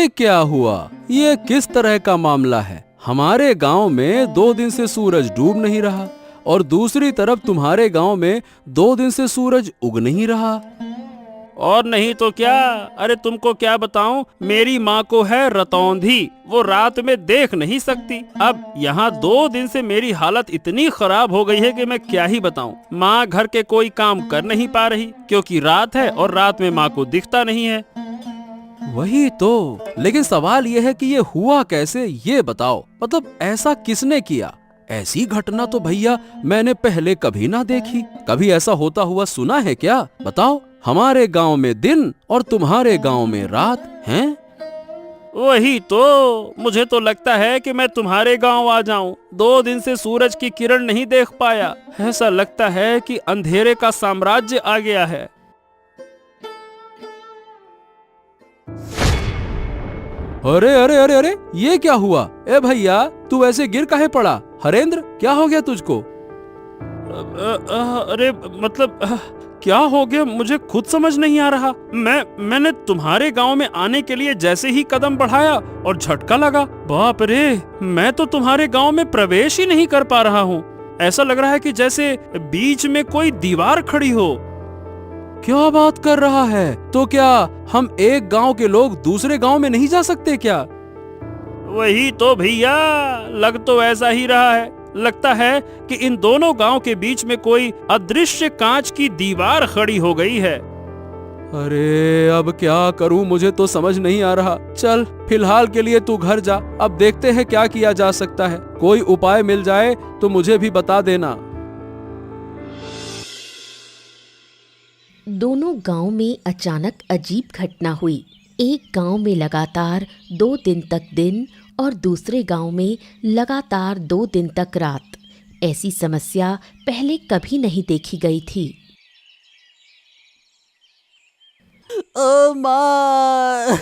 ये क्या हुआ? ये किस तरह का मामला है? हमारे गांव में 2 दिन से सूरज डूब नहीं रहा और दूसरी तरफ तुम्हारे गांव में 2 दिन से सूरज उग नहीं रहा। और नहीं तो क्या, अरे तुमको क्या बताऊं, मेरी माँ को है रतौंधी, वो रात में देख नहीं सकती। अब यहाँ 2 दिन से मेरी हालत इतनी खराब हो गई है कि मैं क्या ही बताऊं। माँ घर के कोई काम कर नहीं पा रही क्योंकि रात है और रात में माँ को दिखता नहीं है। वही तो, लेकिन सवाल यह है कि ये हुआ कैसे, ये बताओ। मतलब ऐसा किसने किया? ऐसी घटना तो भैया मैंने पहले कभी ना देखी। कभी ऐसा होता हुआ सुना है क्या? बताओ। हमारे गांव में दिन और तुम्हारे गांव में रात हैं। वही तो, मुझे तो लगता है कि मैं तुम्हारे गांव आ जाऊं। 2 दिन से सूरज की किरण नहीं देख पाया। ऐसा लगता है कि अंधेरे का साम्राज्य आ गया है। अरे अरे अरे अरे, ये क्या हुआ? ए भैया, तू ऐसे गिर काहे पड़ा? हरेंद्र, क्या हो गया तुझको? अरे मतलब क्या हो गया, मुझे खुद समझ नहीं आ रहा। मैंने तुम्हारे गांव में आने के लिए जैसे ही कदम बढ़ाया और झटका लगा। बाप रे, मैं तो तुम्हारे गांव में प्रवेश ही नहीं कर पा रहा हूँ। ऐसा लग रहा है कि जैसे बीच में कोई दीवार खड़ी हो। क्या बात कर रहा है? तो क्या हम एक गांव के लोग दूसरे गांव में नहीं जा सकते क्या? वही तो भैया, लग तो ऐसा ही रहा है। लगता है कि इन दोनों गांव के बीच में कोई अदृश्य कांच की दीवार खड़ी हो गई है। अरे अब क्या करूं, मुझे तो समझ नहीं आ रहा। चल, फिलहाल के लिए तू घर जा, अब देखते हैं क्या किया जा सकता है। कोई उपाय मिल जाए तो मुझे भी बता देना। दोनों गांव में अचानक अजीब घटना हुई। एक गांव में लगातार 2 दिन तक दिन और दूसरे गांव में लगातार 2 दिन तक रात। ऐसी समस्या पहले कभी नहीं देखी गई थी। ओ माँ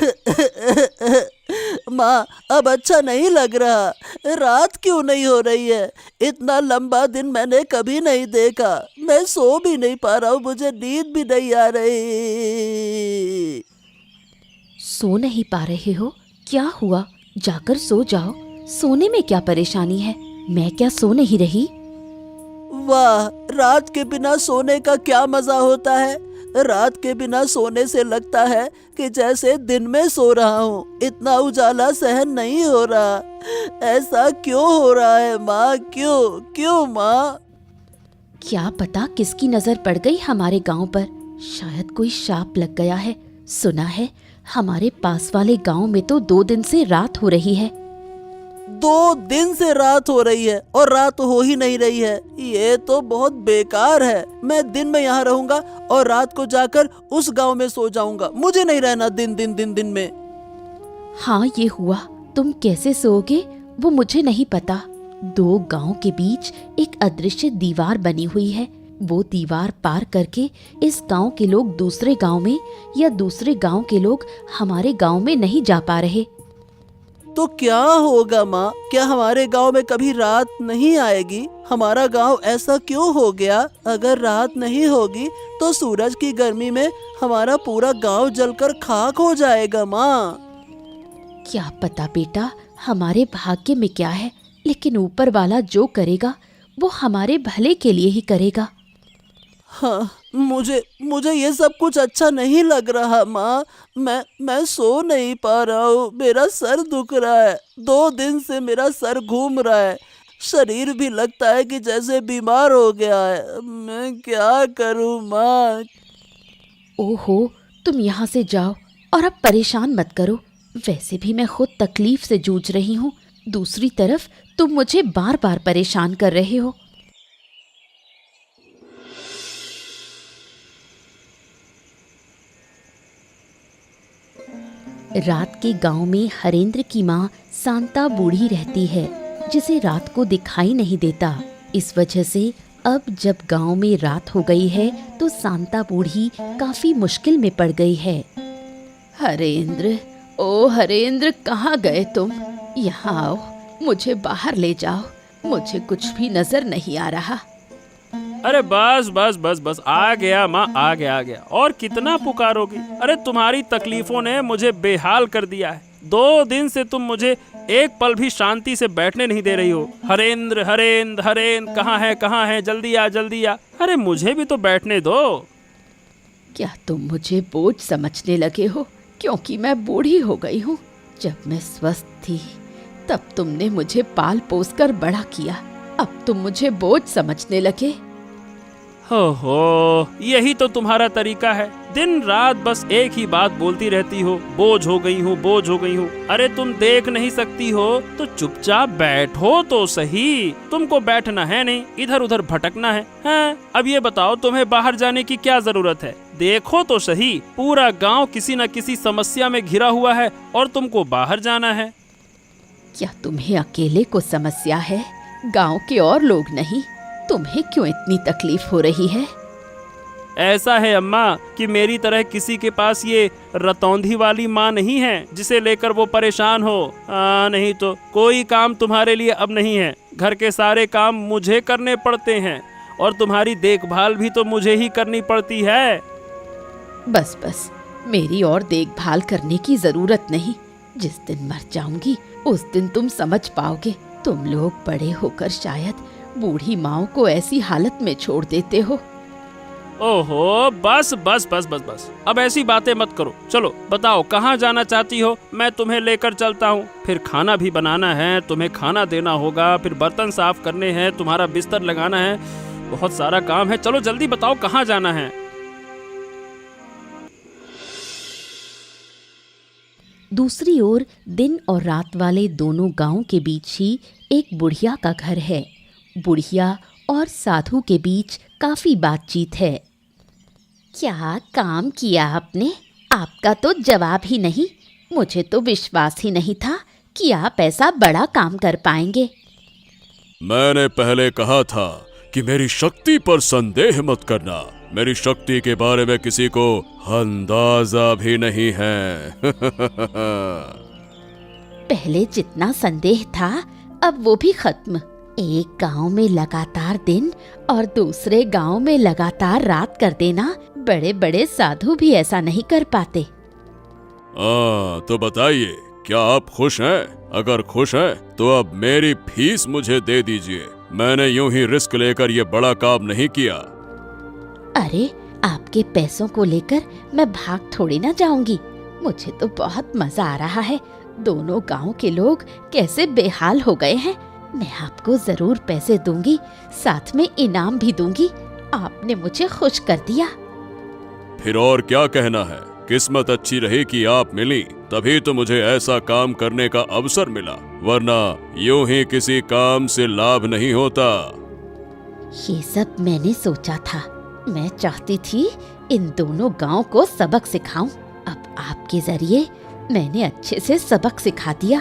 माँ, अब अच्छा नहीं लग रहा। रात क्यों नहीं हो रही है? इतना लंबा दिन मैंने कभी नहीं देखा। मैं सो भी नहीं पा रहा हूँ, मुझे नींद भी नहीं आ रही। सो नहीं पा रहे हो? क्या हुआ? जाकर सो जाओ। सोने में क्या परेशानी है? मैं क्या सो नहीं रही? वाह, रात के बिना सोने का क्या मजा होता है। रात के बिना सोने से लगता है कि जैसे दिन में सो रहा हूँ। इतना उजाला सहन नहीं हो रहा। ऐसा क्यों हो रहा है माँ? क्यों क्यों माँ? क्या पता किसकी नजर पड़ गई हमारे गांव पर। शायद कोई शाप लग गया है। सुना है हमारे पास वाले गांव में तो 2 दिन से रात हो रही है। 2 दिन से रात हो रही है और रात हो ही नहीं रही है। ये तो बहुत बेकार है। मैं दिन में यहाँ रहूंगा और रात को जाकर उस गांव में सो जाऊंगा। मुझे नहीं रहना दिन में। हाँ, ये हुआ। तुम कैसे सोओगे वो मुझे नहीं पता। 2 गांव के बीच एक अदृश्य दीवार बनी हुई है। वो दीवार पार करके इस गांव के लोग दूसरे गांव में या दूसरे गांव के लोग हमारे गांव में नहीं जा पा रहे। तो क्या होगा माँ? क्या हमारे गांव में कभी रात नहीं आएगी? हमारा गांव ऐसा क्यों हो गया? अगर रात नहीं होगी तो सूरज की गर्मी में हमारा पूरा गांव जलकर खाक हो जाएगा माँ। क्या पता बेटा, हमारे भाग्य में क्या है, लेकिन ऊपर वाला जो करेगा वो हमारे भले के लिए ही करेगा। हाँ, मुझे ये सब कुछ अच्छा नहीं लग रहा माँ। मैं सो नहीं पा रहा हूँ। मेरा सर दुख रहा है। 2 दिन से मेरा सर घूम रहा है। शरीर भी लगता है कि जैसे बीमार हो गया है। मैं क्या करूँ माँ? ओहो, तुम यहाँ से जाओ और अब परेशान मत करो। वैसे भी मैं खुद तकलीफ से जूझ रही हूँ। दूसरी तरफ तुम मुझे बार बार परेशान कर रहे हो। रात के गांव में हरेंद्र की माँ शांता बूढ़ी रहती है, जिसे रात को दिखाई नहीं देता। इस वजह से अब जब गांव में रात हो गई है तो शांता बूढ़ी काफी मुश्किल में पड़ गई है। हरेंद्र, ओ हरेंद्र, कहाँ गए तुम? यहाँ आओ, मुझे बाहर ले जाओ। मुझे कुछ भी नजर नहीं आ रहा। अरे बस बस बस बस, आ गया माँ, आ गया। और कितना पुकारोगी? अरे तुम्हारी तकलीफों ने मुझे बेहाल कर दिया है। 2 दिन से तुम मुझे एक पल भी शांति से बैठने नहीं दे रही हो। हरेंद्र हरेंद्र हरेंद्र, कहाँ है, जल्दी आ जल्दी आ। अरे मुझे भी तो बैठने दो। क्या तुम मुझे बोझ समझने लगे हो क्योंकि मैं बूढ़ी हो गई हूँ? जब मैं स्वस्थ थी तब तुमने मुझे पाल पोस कर बड़ा किया, अब तुम मुझे बोझ समझने लगे। हो, यही तो तुम्हारा तरीका है। दिन रात बस एक ही बात बोलती रहती हो, बोझ हो गई हूँ, बोझ हो गई हूँ। अरे तुम देख नहीं सकती हो तो चुपचाप बैठो तो सही। तुमको बैठना है नहीं, इधर उधर भटकना है। हाँ, अब ये बताओ तुम्हें बाहर जाने की क्या जरूरत है? देखो तो सही, पूरा गांव किसी न किसी समस्या में घिरा हुआ है और तुमको बाहर जाना है। क्या तुम्हें अकेले को समस्या है, गांव के और लोग नहीं? तुम्हें क्यों इतनी तकलीफ हो रही है? ऐसा है अम्मा कि मेरी तरह किसी के पास ये रतौंधी वाली माँ नहीं है जिसे लेकर वो परेशान हो। नहीं तो कोई काम तुम्हारे लिए अब नहीं है। घर के सारे काम मुझे करने पड़ते हैं और तुम्हारी देखभाल भी तो मुझे ही करनी पड़ती है। बस बस, मेरी और देखभाल करने की जरूरत नहीं। जिस दिन मर जाऊंगी उस दिन तुम समझ पाओगे। तुम लोग बड़े होकर शायद बूढ़ी माँ को ऐसी हालत में छोड़ देते हो। ओहो, बस बस बस बस बस, अब ऐसी बातें मत करो। चलो बताओ कहाँ जाना चाहती हो, मैं तुम्हें लेकर चलता हूँ। फिर खाना भी बनाना है, तुम्हें खाना देना होगा, फिर बर्तन साफ करने हैं, तुम्हारा बिस्तर लगाना है, बहुत सारा काम है। चलो जल्दी बताओ कहाँ जाना है। दूसरी ओर दिन और रात वाले दोनों गांव के बीच ही एक बुढ़िया का घर है। बुढ़िया और साधु के बीच काफी बातचीत है। क्या काम किया आपने? आपका तो जवाब ही नहीं। मुझे तो विश्वास ही नहीं था कि आप ऐसा बड़ा काम कर पाएंगे। मैंने पहले कहा था कि मेरी शक्ति पर संदेह मत करना। मेरी शक्ति के बारे में किसी को अंदाजा भी नहीं है। पहले जितना संदेह था अब वो भी खत्म। एक गांव में लगातार दिन और दूसरे गांव में लगातार रात कर देना बड़े बड़े साधु भी ऐसा नहीं कर पाते। तो बताइए, क्या आप खुश हैं? अगर खुश हैं तो अब मेरी फीस मुझे दे दीजिए। मैंने यूं ही रिस्क लेकर ये बड़ा काम नहीं किया। अरे, आपके पैसों को लेकर मैं भाग थोड़ी ना जाऊंगी। मुझे तो बहुत मजा आ रहा है। दोनों गांव के लोग कैसे बेहाल हो गए हैं। मैं आपको जरूर पैसे दूंगी, साथ में इनाम भी दूंगी। आपने मुझे खुश कर दिया। फिर और क्या कहना है? किस्मत अच्छी रही कि आप मिली, तभी तो मुझे ऐसा काम करने का अवसर मिला, वरना यूं ही किसी काम से लाभ नहीं होता। ये सब मैंने सोचा था। मैं चाहती थी इन दोनों गांव को सबक सिखाऊं। अब आपके जरिए मैंने अच्छे से सबक सिखा दिया।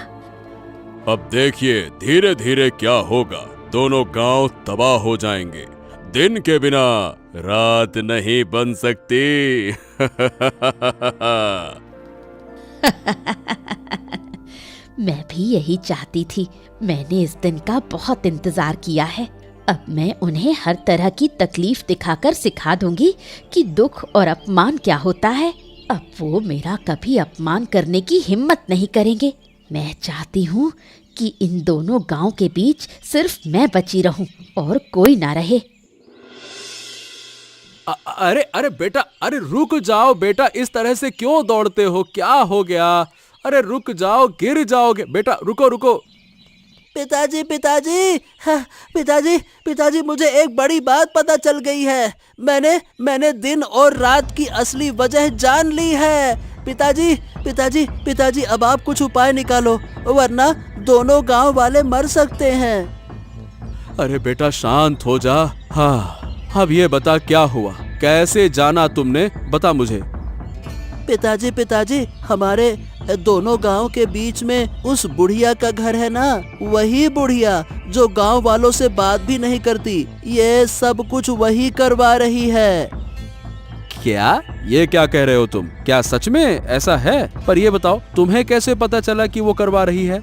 अब देखिए धीरे धीरे क्या होगा। दोनों गांव तबाह हो जाएंगे। दिन के बिना रात नहीं बन सकती। मैं भी यही चाहती थी। मैंने इस दिन का बहुत इंतजार किया है। अब मैं उन्हें हर तरह की तकलीफ दिखाकर सिखा दूंगी कि दुख और अपमान क्या होता है। अब वो मेरा कभी अपमान करने की हिम्मत नहीं करेंगे। मैं चाहती हूँ कि इन दोनों गांव के बीच सिर्फ मैं बची रहूं और कोई ना रहे। अरे अरे बेटा, अरे रुक जाओ बेटा, इस तरह से क्यों दौड़ते हो? क्या हो गया? अरे रुक जाओ, गिर जाओगे बेटा। रुको रुको। पिताजी पिताजी, हाँ, पिताजी पिताजी, मुझे एक बड़ी बात पता चल गई है। मैंने दिन और रात की असली वजह जान ली है। पिताजी पिताजी पिताजी, अब आप कुछ उपाय निकालो, वरना दोनों गांव वाले मर सकते हैं। अरे बेटा शांत हो जा। हाँ, अब ये बता क्या हुआ, कैसे जाना तुमने? बता मुझे। पिताजी पिताजी, हमारे दोनों गांव के बीच में उस बुढ़िया का घर है ना, वही बुढ़िया जो गांव वालों से बात भी नहीं करती, ये सब कुछ वही करवा रही है। क्या? ये क्या कह रहे हो तुम? क्या सच में ऐसा है? पर ये बताओ, तुम्हें कैसे पता चला कि वो करवा रही है?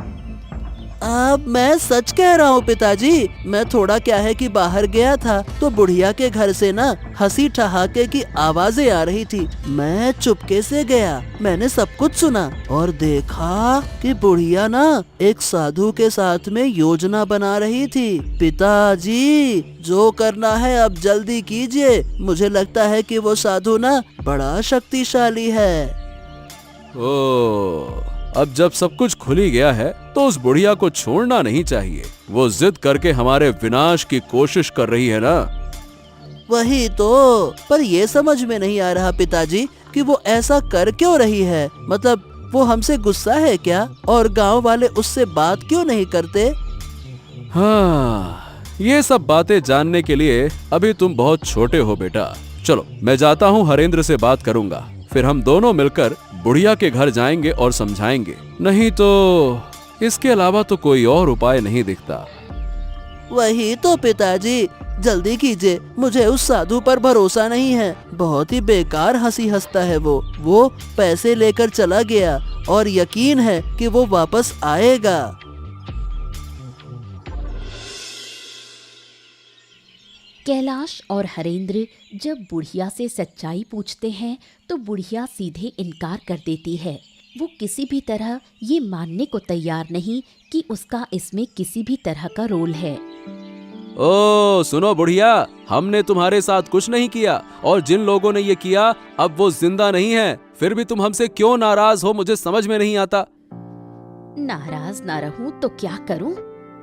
अब मैं सच कह रहा हूँ पिताजी। मैं थोड़ा क्या है कि बाहर गया था तो बुढ़िया के घर से ना हंसी ठहाके की आवाजें आ रही थी। मैं चुपके से गया, मैंने सब कुछ सुना और देखा कि बुढ़िया ना एक साधु के साथ में योजना बना रही थी। पिताजी, जो करना है अब जल्दी कीजिए। मुझे लगता है कि वो साधु ना बड़ा शक्तिशाली है। ओ, अब जब सब कुछ खुल ही गया है तो उस बुढ़िया को छोड़ना नहीं चाहिए। वो जिद करके हमारे विनाश की कोशिश कर रही है ना। वही तो, पर ये समझ में नहीं आ रहा पिताजी कि वो ऐसा कर क्यों रही है। मतलब वो हमसे गुस्सा है क्या? और गांव वाले उससे बात क्यों नहीं करते? हाँ, ये सब बातें जानने के लिए अभी तुम बहुत छोटे हो बेटा। चलो मैं जाता हूँ, हरेंद्र से बात करूंगा, फिर हम दोनों मिलकर बुढ़िया के घर जाएंगे और समझाएंगे। नहीं तो इसके अलावा तो कोई और उपाय नहीं दिखता। वही तो पिताजी, जल्दी कीजिए। मुझे उस साधु पर भरोसा नहीं है। बहुत ही बेकार हंसी हंसता है वो पैसे लेकर चला गया और यकीन है कि वो वापस आएगा। कैलाश और हरेंद्र जब बुढ़िया से सच्चाई पूछते हैं तो बुढ़िया सीधे इनकार कर देती है। वो किसी भी तरह ये मानने को तैयार नहीं कि उसका इसमें किसी भी तरह का रोल है। ओ सुनो बुढ़िया, हमने तुम्हारे साथ कुछ नहीं किया और जिन लोगों ने ये किया अब वो जिंदा नहीं है। फिर भी तुम हमसे क्यों नाराज हो, मुझे समझ में नहीं आता। नाराज ना रहूं तो क्या करूं?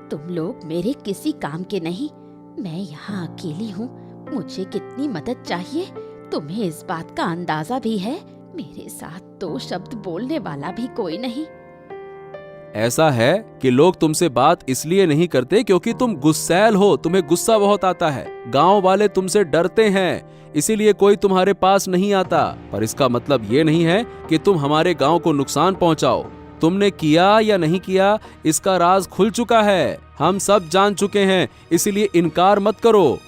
तुम लोग मेरे किसी काम के नहीं। मैं यहाँ अकेली हूँ, मुझे कितनी मदद चाहिए तुम्हें इस बात का अंदाजा भी है। मेरे साथ दो शब्द बोलने वाला भी कोई नहीं। ऐसा है कि लोग तुमसे बात इसलिए नहीं करते क्योंकि तुम गुस्सैल हो, तुम्हें गुस्सा बहुत आता है। गांव वाले तुमसे डरते हैं, इसीलिए कोई तुम्हारे पास नहीं आता। पर इसका मतलब ये नहीं है कि तुम हमारे गांव को नुकसान पहुंचाओ। तुमने किया या नहीं किया इसका राज खुल चुका है, हम सब जान चुके हैं, इसीलिए इनकार मत करो।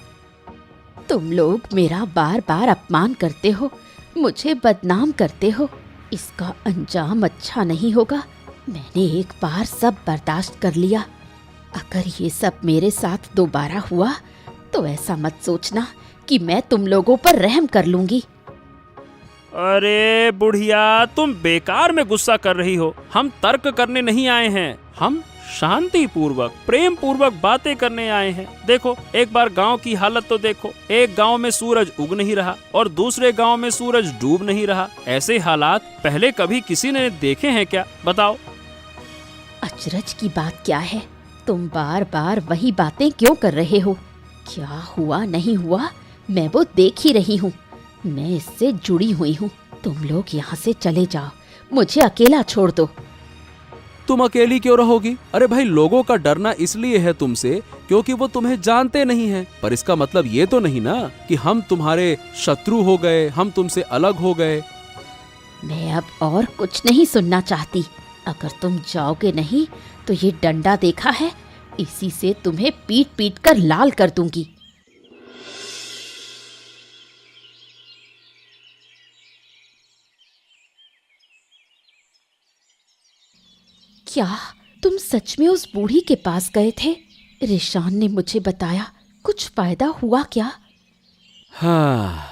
तुम लोग मेरा बार बार अपमान करते हो, मुझे बदनाम करते हो। इसका अंजाम अच्छा नहीं होगा। मैंने एक बार सब बर्दाश्त कर लिया। अगर ये सब मेरे साथ दोबारा हुआ तो ऐसा मत सोचना कि मैं तुम लोगों पर रहम कर लूंगी। अरे बुढ़िया, तुम बेकार में गुस्सा कर रही हो। हम तर्क करने नहीं आए हैं, हम शांति पूर्वक प्रेम पूर्वक बातें करने आए हैं। देखो, एक बार गांव की हालत तो देखो। एक गांव में सूरज उग नहीं रहा और दूसरे गांव में सूरज डूब नहीं रहा। ऐसे हालात पहले कभी किसी ने देखे हैं क्या? बताओ। अचरज की बात क्या है? तुम बार बार वही बातें क्यों कर रहे हो? क्या हुआ नहीं हुआ मैं वो देख ही रही हूँ। मैं इससे जुड़ी हुई हूँ। तुम लोग यहाँ से चले जाओ, मुझे अकेला छोड़ दो। तुम अकेली क्यों रहोगी? अरे भाई, लोगों का डरना इसलिए है तुमसे क्योंकि वो तुम्हें जानते नहीं हैं। पर इसका मतलब ये तो नहीं ना कि हम तुम्हारे शत्रु हो गए, हम तुमसे अलग हो गए। मैं अब और कुछ नहीं सुनना चाहती। अगर तुम जाओगे नहीं तो ये डंडा देखा है, इसी से तुम्हें पीट पीट कर लाल कर दूंगी। क्या तुम सच में उस बूढ़ी के पास गए थे? रिशान ने मुझे बताया, कुछ फायदा हुआ क्या? हाँ,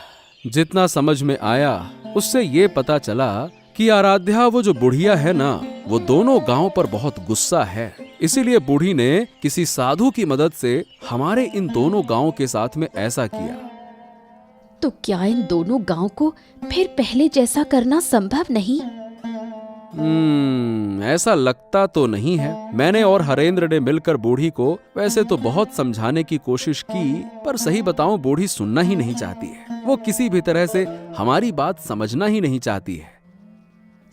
जितना समझ में आया उससे ये पता चला कि आराध्या, वो जो बुढ़िया है ना, वो दोनों गांव पर बहुत गुस्सा है। इसीलिए बूढ़ी ने किसी साधु की मदद से हमारे इन दोनों गांव के साथ में ऐसा किया। तो क्या इन दोनों गांव को फिर पहले जैसा करना संभव नहीं? ऐसा लगता तो नहीं है। मैंने और हरेंद्र ने मिलकर बूढ़ी को वैसे तो बहुत समझाने की कोशिश की, पर सही बताऊं बूढ़ी सुनना ही नहीं चाहती है। वो किसी भी तरह से हमारी बात समझना ही नहीं चाहती है।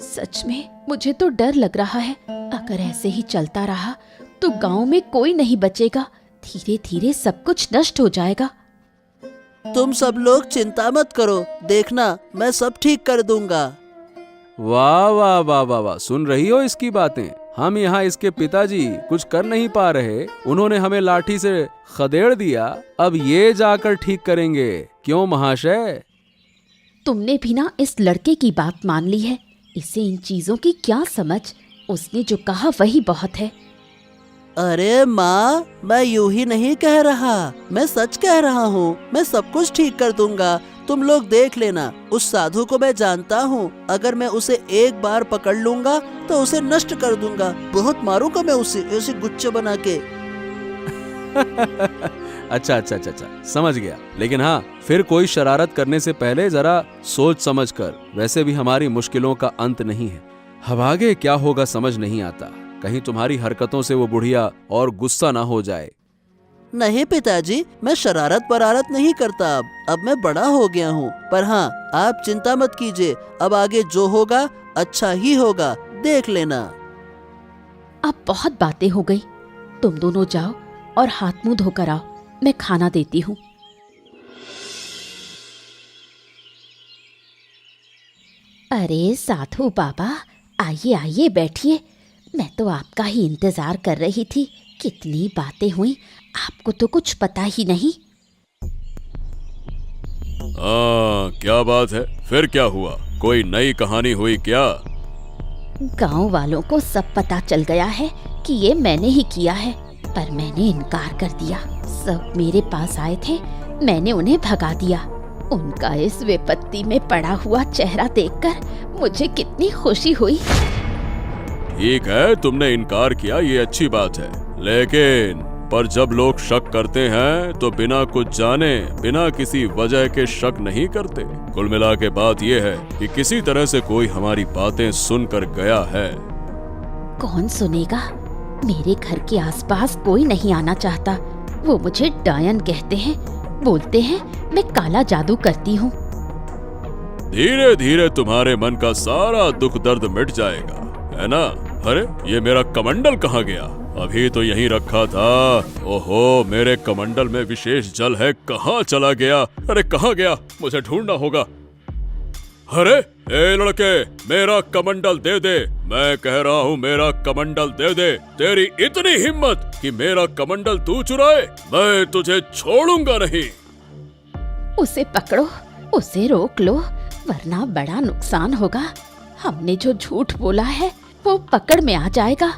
सच में मुझे तो डर लग रहा है। अगर ऐसे ही चलता रहा तो गांव में कोई नहीं बचेगा। धीरे धीरे सब कुछ नष्ट हो जाएगा। तुम सब लोग चिंता मत करो, देखना मैं सब ठीक कर दूंगा। वाह वाह वाह वाह वाह, सुन रही हो इसकी बातें? हम यहाँ इसके पिताजी कुछ कर नहीं पा रहे, उन्होंने हमें लाठी से खदेड़ दिया, अब ये जाकर ठीक करेंगे। क्यों महाशय? तुमने भी ना इस लड़के की बात मान ली है। इसे इन चीजों की क्या समझ? उसने जो कहा वही बहुत है। अरे माँ, मैं यूं ही नहीं कह रहा, मैं सच कह रहा हूँ। मैं सब कुछ ठीक कर दूंगा, तुम लोग देख लेना। उस साधु को मैं जानता हूँ, अगर मैं उसे एक बार पकड़ लूंगा तो उसे नष्ट कर दूंगा। बहुत मारूंगा मैं उसे गुच्छे बना के। अच्छा अच्छा अच्छा अच्छा, समझ गया। लेकिन हाँ, फिर कोई शरारत करने से पहले जरा सोच समझ कर। वैसे भी हमारी मुश्किलों का अंत नहीं है। अब आगे क्या होगा समझ नहीं आता। कहीं तुम्हारी हरकतों से वो बुढ़िया और गुस्सा ना हो जाए। नहीं पिताजी, मैं शरारत परारत नहीं करता। अब मैं बड़ा हो गया हूँ। पर हाँ, आप चिंता मत कीजिए, अब आगे जो होगा अच्छा ही होगा, देख लेना। अब बहुत बातें हो गई, तुम दोनों जाओ और हाथ मुंह धोकर आओ, मैं खाना देती हूँ। अरे साधु बाबा, आइए आइए बैठिए। मैं तो आपका ही इंतजार कर रही थी। कितनी बातें हुई, आपको तो कुछ पता ही नहीं। क्या बात है? फिर क्या हुआ? कोई नई कहानी हुई क्या? गांव वालों को सब पता चल गया है कि ये मैंने ही किया है, पर मैंने इनकार कर दिया। सब मेरे पास आए थे, मैंने उन्हें भगा दिया। उनका इस विपत्ति में पड़ा हुआ चेहरा देखकर मुझे कितनी खुशी हुई। ठीक है, तुमने इनकार किया, ये अच्छी बात है। लेकिन पर जब लोग शक करते हैं तो बिना कुछ जाने, बिना किसी वजह के शक नहीं करते। कुल मिला के बात यह है कि किसी तरह से कोई हमारी बातें सुनकर गया है। कौन सुनेगा? मेरे घर के आसपास कोई नहीं आना चाहता। वो मुझे डायन कहते हैं, बोलते हैं मैं काला जादू करती हूँ। धीरे धीरे तुम्हारे मन का सारा दुख दर्द मिट जाएगा, है ना? अरे ये मेरा कमंडल कहाँ गया? अभी तो यहीं रखा था। ओहो, मेरे कमंडल में विशेष जल है, कहाँ चला गया? अरे कहाँ गया? मुझे ढूंढना होगा। अरे ए लड़के, मेरा कमंडल दे दे। मैं कह रहा हूँ मेरा कमंडल दे दे। तेरी इतनी हिम्मत कि मेरा कमंडल तू चुराए? मैं तुझे छोड़ूंगा नहीं। उसे पकड़ो, उसे रोक लो, वरना बड़ा नुकसान होगा। हमने जो झूठ बोला है वो पकड़ में आ जाएगा।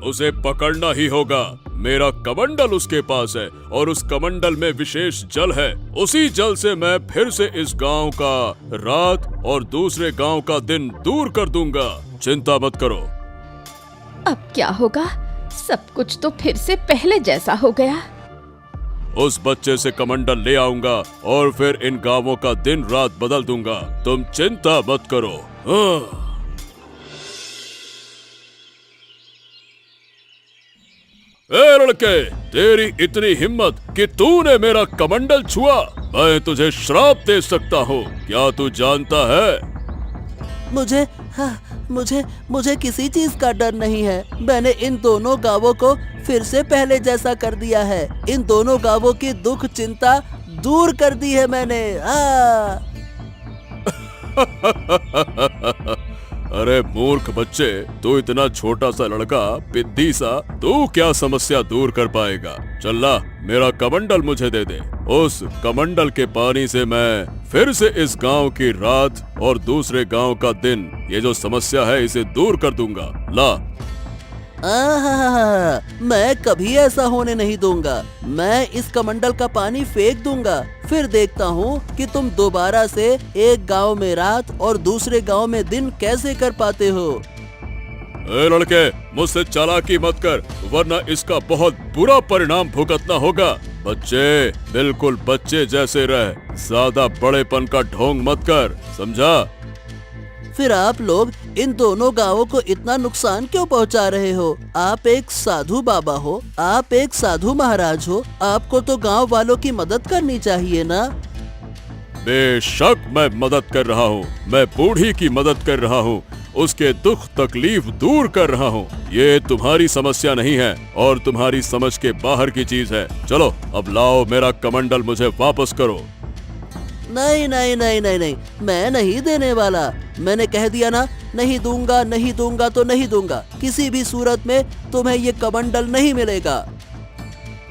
उसे पकड़ना ही होगा। मेरा कमंडल उसके पास है और उस कमंडल में विशेष जल है। उसी जल से मैं फिर से इस गांव का रात और दूसरे गांव का दिन दूर कर दूंगा। चिंता मत करो। अब क्या होगा? सब कुछ तो फिर से पहले जैसा हो गया। उस बच्चे से कमंडल ले आऊंगा और फिर इन गांवों का दिन रात बदल दूंगा। तुम चिंता मत करो। ए लड़के, तेरी इतनी हिम्मत कि तूने मेरा कमंडल छुआ, मैं तुझे श्राप दे सकता हूँ। क्या तू जानता है? मुझे किसी चीज का डर नहीं है। मैंने इन दोनों गांवों को फिर से पहले जैसा कर दिया है। इन दोनों गांवों की दुख चिंता दूर कर दी है मैंने। अरे मूर्ख बच्चे, तू इतना छोटा सा लड़का, पिद्दी सा, तू क्या समस्या दूर कर पाएगा? चल मेरा कमंडल मुझे दे दे। उस कमंडल के पानी से मैं फिर से इस गांव की रात और दूसरे गांव का दिन, ये जो समस्या है इसे दूर कर दूंगा। ला। मैं कभी ऐसा होने नहीं दूंगा। मैं इस कमंडल का पानी फेंक दूंगा, फिर देखता हूँ कि तुम दोबारा से एक गांव में रात और दूसरे गांव में दिन कैसे कर पाते हो। ए लड़के, मुझसे चालाकी मत कर, वरना इसका बहुत बुरा परिणाम भुगतना होगा। बच्चे, बिल्कुल बच्चे जैसे रह, ज्यादा बड़ेपन का ढोंग मत कर, समझा? फिर आप लोग इन दोनों गांवों को इतना नुकसान क्यों पहुंचा रहे हो? आप एक साधु बाबा हो, आप एक साधु महाराज हो, आपको तो गांव वालों की मदद करनी चाहिए ना? बेशक मैं मदद कर रहा हूँ। मैं बूढ़ी की मदद कर रहा हूँ, उसके दुख तकलीफ दूर कर रहा हूँ। ये तुम्हारी समस्या नहीं है और तुम्हारी समझ के बाहर की चीज है। चलो अब लाओ, मेरा कमंडल मुझे वापस करो। नहीं नहीं नहीं नहीं नहीं, मैं नहीं देने वाला। मैंने कह दिया ना, नहीं दूंगा, नहीं दूंगा तो नहीं दूंगा। किसी भी सूरत में तुम्हें ये कमंडल नहीं मिलेगा।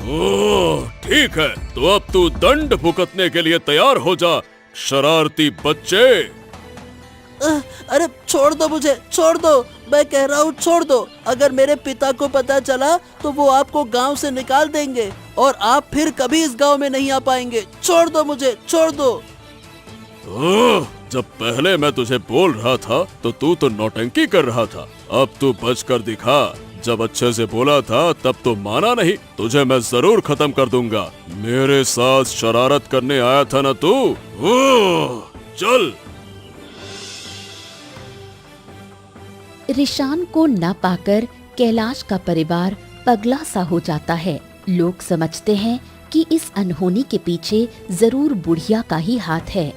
ओह, ठीक है, तो अब तू दंड भुगतने के लिए तैयार हो जा, शरारती बच्चे। अरे छोड़ दो मुझे, छोड़ दो, मैं कह रहा हूँ छोड़ दो। अगर मेरे पिता को पता चला तो वो आपको गांव से निकाल देंगे और आप फिर कभी इस गांव में नहीं आ पाएंगे। छोड़ दो मुझे, छोड़ दो। जब पहले मैं तुझे बोल रहा था तो तू तो नौटंकी कर रहा था, अब तू बच कर दिखा। जब अच्छे से बोला था तब तो माना नहीं, तुझे मैं जरूर खत्म कर दूंगा। मेरे साथ शरारत करने आया था ना तू? चल। रिशान को न पाकर कैलाश का परिवार पगला सा हो जाता है। लोग समझते हैं कि इस अनहोनी के पीछे जरूर बुढ़िया का ही हाथ है।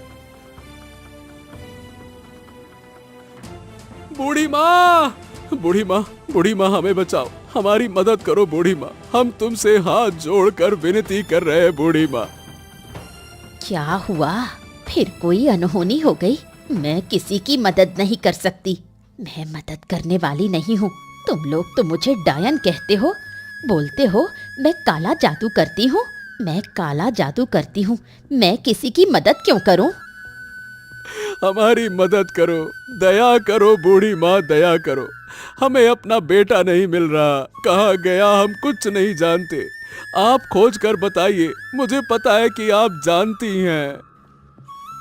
बूढ़ी माँ, बूढ़ी माँ, बूढ़ी माँ, हमें बचाओ, हमारी मदद करो बूढ़ी माँ, हम तुमसे हाथ जोड़कर विनती कर रहे हैं बूढ़ी माँ। क्या हुआ? फिर कोई अनहोनी हो गई? मैं किसी की मदद नहीं कर सकती, मैं मदद करने वाली नहीं हूँ। तुम लोग तो मुझे डायन कहते हो, बोलते हो मैं काला जादू करती हूँ। मैं काला जादू करती हूँ, मैं किसी की मदद क्यों करूँ? हमारी मदद करो, दया करो बूढ़ी माँ, दया करो। हमें अपना बेटा नहीं मिल रहा, कहाँ गया हम कुछ नहीं जानते। आप खोज कर बताइए, मुझे पता है कि आप जानती हैं।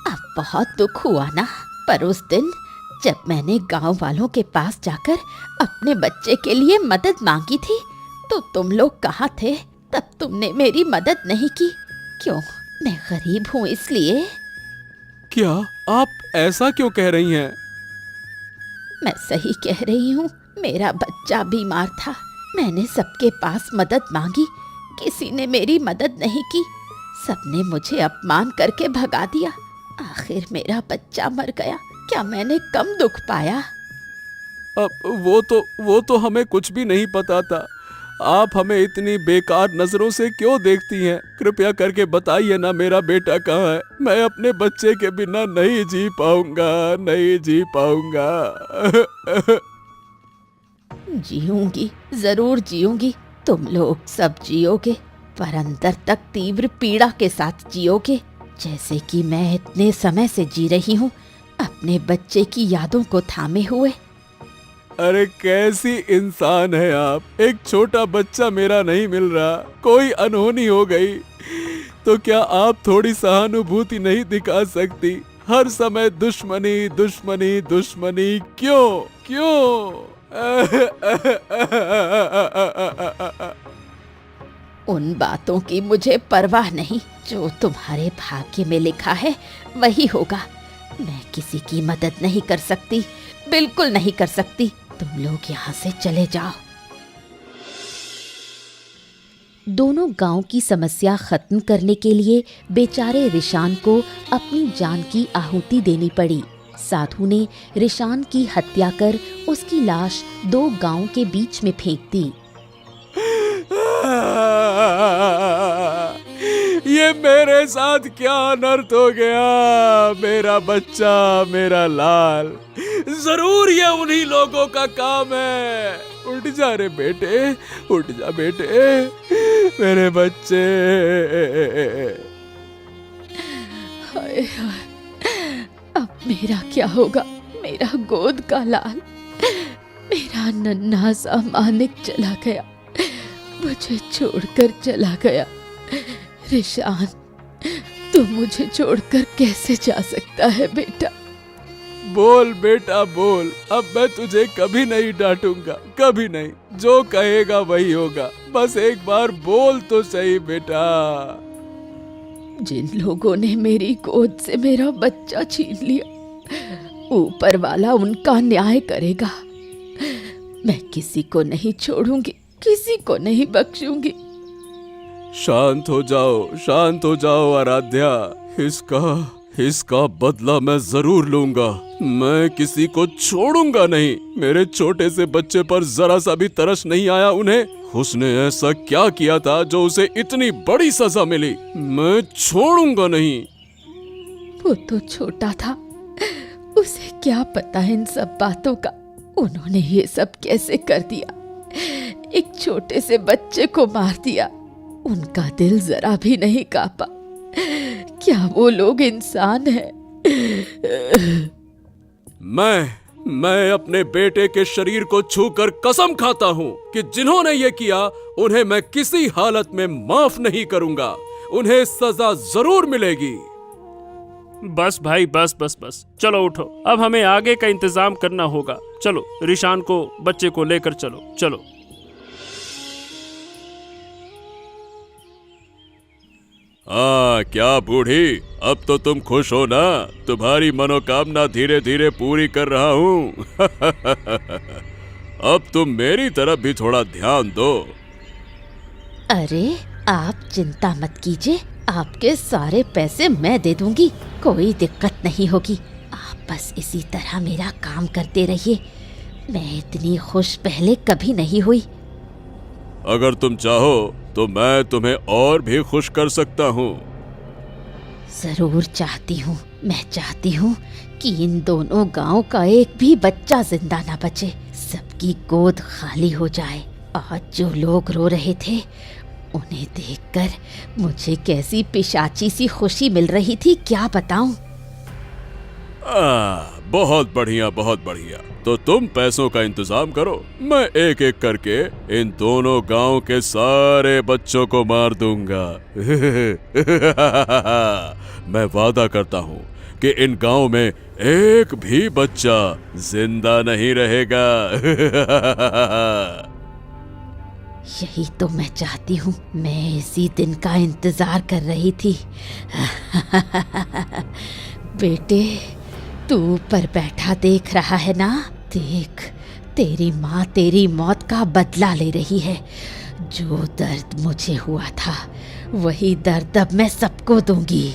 अब बहुत दुख हुआ ना, पर उस दिन जब मैंने गांव वालों के पास जाकर अपने बच्चे के लिए मदद मांगी थी तो तुम लोग कहाँ थे? तब तुमने मेरी मदद नहीं की। क्यों? मैं गरीब हूँ इसलिए? क्या आप ऐसा क्यों कह रही हैं? मैं सही कह रही हूँ, मेरा बच्चा बीमार था। मैंने सबके पास मदद मांगी, किसी ने मेरी मदद नहीं की। सबने मुझे अपमान करके भगा दिया। आखिर मेरा बच्चा मर गया। क्या मैंने कम दुख पाया? अब वो तो हमें कुछ भी नहीं पता था। आप हमें इतनी बेकार नजरों से क्यों देखती हैं? कृपया करके बताइए ना, मेरा बेटा कहाँ है? मैं अपने बच्चे के बिना नहीं जी पाऊंगा, नहीं जी पाऊंगा। जीऊंगी, जरूर जीऊंगी। तुम लोग सब जियोगे, पर अंदर तक तीव्र पीड़ा के साथ जियोगे, जैसे कि मैं इतने समय से जी रही हूँ, अपने बच्चे की यादों को थामे हुए। अरे कैसी इंसान है आप! एक छोटा बच्चा मेरा नहीं मिल रहा, कोई अनहोनी हो गई तो क्या आप थोड़ी सहानुभूति नहीं दिखा सकती? हर समय दुश्मनी, दुश्मनी, दुश्मनी, क्यों क्यों? उन बातों की मुझे परवाह नहीं। जो तुम्हारे भाग्य में लिखा है वही होगा। मैं किसी की मदद नहीं कर सकती, बिल्कुल नहीं कर सकती। तुम लोग यहाँ से चले जाओ। दोनों गांव की समस्या खत्म करने के लिए बेचारे रिशान को अपनी जान की आहुति देनी पड़ी। साधु ने रिशान की हत्या कर उसकी लाश 2 गांव के बीच में फेंक दी। ये मेरे साथ क्या अनर्थ हो गया? मेरा बच्चा, मेरा लाल, जरूर ये उन्हीं लोगों का काम है। उठ जा रे बेटे, उठ जा बेटे, मेरे बच्चे। हाय हाय, अब मेरा क्या होगा? मेरा गोद का लाल, मेरा नन्हा सा मानिक चला गया, मुझे छोड़कर चला गया। रिशान, तू मुझे छोड़कर कैसे जा सकता है बेटा? बोल बेटा बोल, अब मैं तुझे कभी नहीं डांटूंगा, कभी नहीं। जो कहेगा वही होगा, बस एक बार बोल तो सही बेटा। जिन लोगों ने मेरी गोद से मेरा बच्चा छीन लिया, ऊपर वाला उनका न्याय करेगा। मैं किसी को नहीं छोड़ूंगी, किसी को नहीं बख्शूंगी। शांत हो जाओ, शांत हो जाओ आराध्या। इसका बदला मैं जरूर लूंगा। मैं किसी को छोड़ूंगा नहीं। मेरे छोटे से बच्चे पर जरा सा भी तरस नहीं आया उन्हें। उसने ऐसा क्या किया था जो उसे इतनी बड़ी सजा मिली? मैं छोड़ूंगा नहीं। वो तो छोटा था, उसे क्या पता इन सब बातों का। उन्होंने ये सब कैसे कर दिया? एक छोटे से बच्चे को मार दिया। उनका दिल जरा भी नहीं कांपा। क्या वो लोग इंसान हैं? मैं अपने बेटे के शरीर को छूकर कसम खाता हूँ कि जिन्होंने ये किया उन्हें मैं किसी हालत में माफ नहीं करूंगा। उन्हें सजा जरूर मिलेगी। बस भाई बस बस बस, चलो उठो, अब हमें आगे का इंतजाम करना होगा। चलो रिशान को, बच्चे को लेकर चलो चलो। हाँ क्या बूढ़ी, अब तो तुम खुश हो ना? तुम्हारी मनोकामना धीरे धीरे पूरी कर रहा हूँ। अब तुम मेरी तरफ भी थोड़ा ध्यान दो। अरे आप चिंता मत कीजिए, आपके सारे पैसे मैं दे दूंगी, कोई दिक्कत नहीं होगी। आप बस इसी तरह मेरा काम करते रहिए। मैं इतनी खुश पहले कभी नहीं हुई। अगर तुम चाहो तो मैं तुम्हें और भी खुश कर सकता हूँ। जरूर चाहती हूँ, मैं चाहती हूँ कि इन दोनों गांव का एक भी बच्चा जिंदा ना बचे, सबकी गोद खाली हो जाए। आज जो लोग रो रहे थे उन्हें देखकर मुझे कैसी पिशाची सी खुशी मिल रही थी, क्या बताऊं। बहुत बढ़िया बहुत बढ़िया। तो तुम पैसों का इंतजाम करो, मैं एक एक करके इन दोनों गांव के सारे बच्चों को मार दूंगा। मैं वादा करता हूँ कि इन गांव में एक भी बच्चा जिंदा नहीं रहेगा। यही तो मैं चाहती हूँ, मैं इसी दिन का इंतजार कर रही थी। बेटे तू ऊपर बैठा देख रहा है ना, देख तेरी माँ तेरी मौत का बदला ले रही है। जो दर्द मुझे हुआ था वही दर्द अब मैं सबको दूंगी।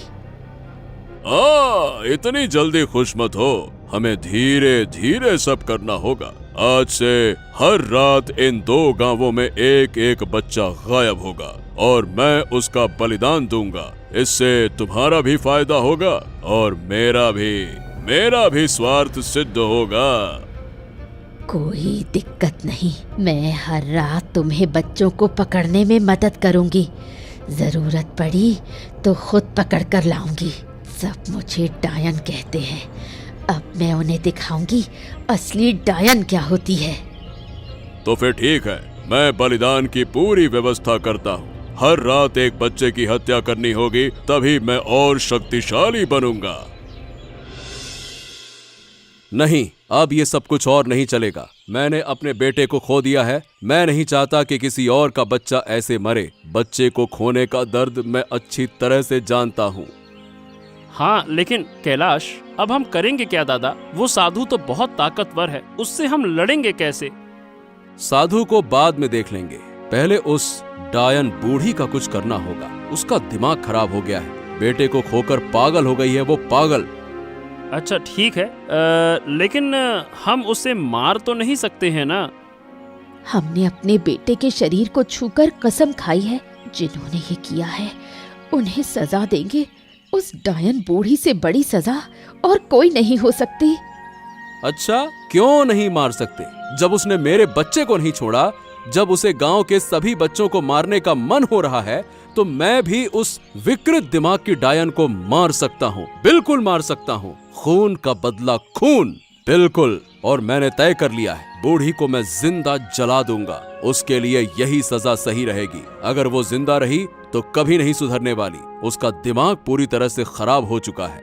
इतनी जल्दी खुश मत हो, हमें धीरे धीरे सब करना होगा। आज से हर रात इन दो गांवों में एक एक बच्चा गायब होगा और मैं उसका बलिदान दूंगा। इससे तुम्हारा भी फायदा होगा और मेरा भी स्वार्थ सिद्ध होगा। कोई दिक्कत नहीं, मैं हर रात तुम्हें बच्चों को पकड़ने में मदद करूंगी। जरूरत पड़ी तो खुद पकड़ कर लाऊंगी। सब मुझे डायन कहते हैं, अब मैं उन्हें दिखाऊंगी असली डायन क्या होती है। तो फिर ठीक है, मैं बलिदान की पूरी व्यवस्था करता हूँ। हर रात एक बच्चे की हत्या करनी होगी, तभी मैं और शक्तिशाली बनूंगा। नहीं, अब ये सब कुछ और नहीं चलेगा। मैंने अपने बेटे को खो दिया है, मैं नहीं चाहता कि किसी और का बच्चा ऐसे मरे। बच्चे को खोने का दर्द मैं अच्छी तरह से जानता हूँ। हाँ लेकिन कैलाश, अब हम करेंगे क्या दादा? वो साधु तो बहुत ताकतवर है, उससे हम लड़ेंगे कैसे? साधु को बाद में देख लेंगे, पहले उस डायन बूढ़ी का कुछ करना होगा। उसका दिमाग खराब हो गया है, बेटे को खोकर पागल हो गई है वो पागल। अच्छा ठीक है, लेकिन हम उसे मार तो नहीं सकते हैं ना? हमने अपने बेटे के शरीर को छूकर कसम खाई है, जिन्होंने ये किया है उन्हें सजा देंगे। उस डायन बूढ़ी से बड़ी सजा और कोई नहीं हो सकती। अच्छा क्यों नहीं मार सकते? जब उसने मेरे बच्चे को नहीं छोड़ा, जब उसे गांव के सभी बच्चों को मारने का मन हो रहा है, तो मैं भी उस विकृत दिमाग की डायन को मार सकता हूँ, बिल्कुल मार सकता हूँ। खून का बदला खून, बिल्कुल। और मैंने तय कर लिया है, बूढ़ी को मैं जिंदा जला दूंगा। उसके लिए यही सजा सही रहेगी। अगर वो जिंदा रही तो कभी नहीं सुधरने वाली। उसका दिमाग पूरी तरह से खराब हो चुका है।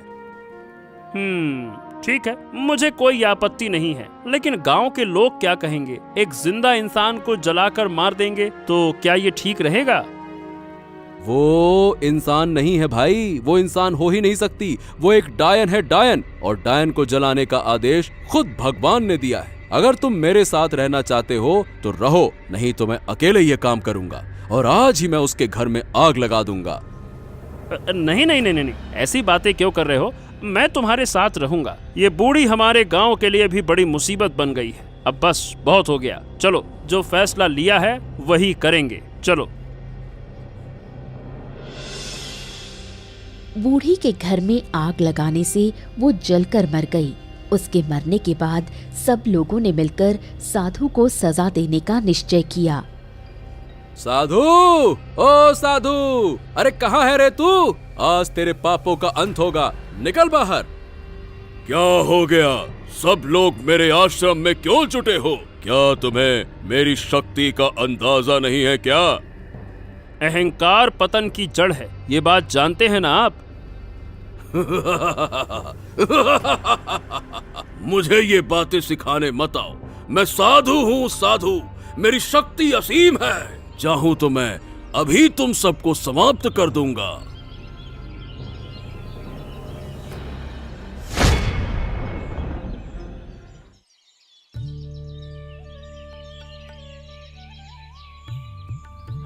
ठीक है, मुझे कोई आपत्ति नहीं है, लेकिन गांव के लोग क्या कहेंगे? एक जिंदा इंसान को जलाकर मार देंगे तो क्या ये ठीक रहेगा? वो इंसान नहीं है भाई, वो इंसान हो ही नहीं सकती। वो एक डायन है, डायन। और डायन को जलाने का आदेश खुद भगवान ने दिया है। अगर तुम मेरे साथ रहना चाहते हो तो रहो, नहीं तो मैं अकेले ये काम करूंगा और आज ही मैं उसके घर में आग लगा दूंगा। नहीं नहीं नहीं नहीं, ऐसी बातें क्यों कर रहे हो? मैं तुम्हारे साथ रहूंगा। ये बूढ़ी हमारे गांव के लिए भी बड़ी मुसीबत बन गई है। अब बस बहुत हो गया, चलो जो फैसला लिया है वही करेंगे, चलो। बूढ़ी के घर में आग लगाने से वो जलकर मर गई। उसके मरने के बाद सब लोगों ने मिलकर साधु को सजा देने का निश्चय किया। साधु, ओ साधु, अरे कहाँ है रे तू? आज तेरे पापों का अंत होगा, निकल बाहर। क्या हो गया? सब लोग मेरे आश्रम में क्यों जुटे हो? क्या तुम्हें मेरी शक्ति का अंदाजा नहीं है क्या? अहंकार पतन की जड़ है, ये बात जानते हैं ना आप? मुझे ये बातें सिखाने मत आओ। मैं साधु हूँ, साधु। मेरी शक्ति असीम है। चाहूं तो मैं अभी तुम सबको समाप्त कर दूंगा।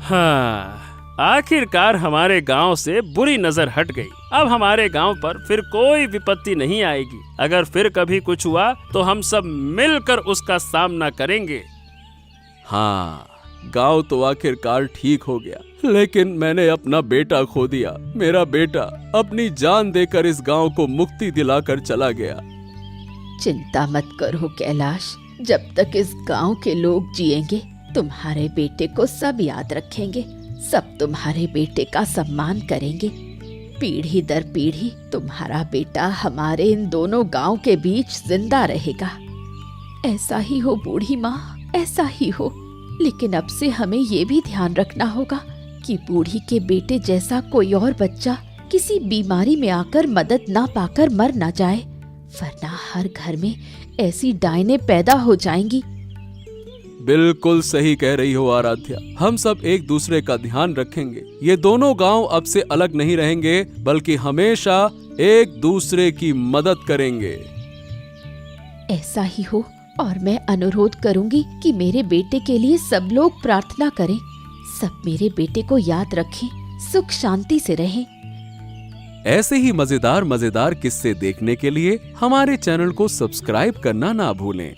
हाँ, आखिरकार हमारे गांव से बुरी नजर हट गई। अब हमारे गांव पर फिर कोई विपत्ति नहीं आएगी। अगर फिर कभी कुछ हुआ तो हम सब मिलकर उसका सामना करेंगे। हाँ, गांव तो आखिरकार ठीक हो गया, लेकिन मैंने अपना बेटा खो दिया। मेरा बेटा अपनी जान देकर इस गांव को मुक्ति दिलाकर चला गया। चिंता मत करो कैलाश, जब तक इस गांव के लोग जिएंगे तुम्हारे बेटे को सब याद रखेंगे, सब तुम्हारे बेटे का सम्मान करेंगे। पीढ़ी दर पीढ़ी तुम्हारा बेटा हमारे इन दोनों गांव के बीच जिंदा रहेगा। ऐसा ही हो बूढ़ी माँ, ऐसा ही हो। लेकिन अब से हमें ये भी ध्यान रखना होगा कि बूढ़ी के बेटे जैसा कोई और बच्चा किसी बीमारी में आकर मदद ना पाकर मर ना जाए, वरना हर घर में ऐसी डायनें पैदा हो जाएंगी। बिल्कुल सही कह रही हो आराध्या, हम सब एक दूसरे का ध्यान रखेंगे। ये दोनों गांव अब से अलग नहीं रहेंगे, बल्कि हमेशा एक दूसरे की मदद करेंगे। ऐसा ही हो, और मैं अनुरोध करूंगी कि मेरे बेटे के लिए सब लोग प्रार्थना करें, सब मेरे बेटे को याद रखें, सुख शांति से रहें। ऐसे ही मजेदार किस्से देखने के लिए हमारे चैनल को सब्सक्राइब करना ना भूलें।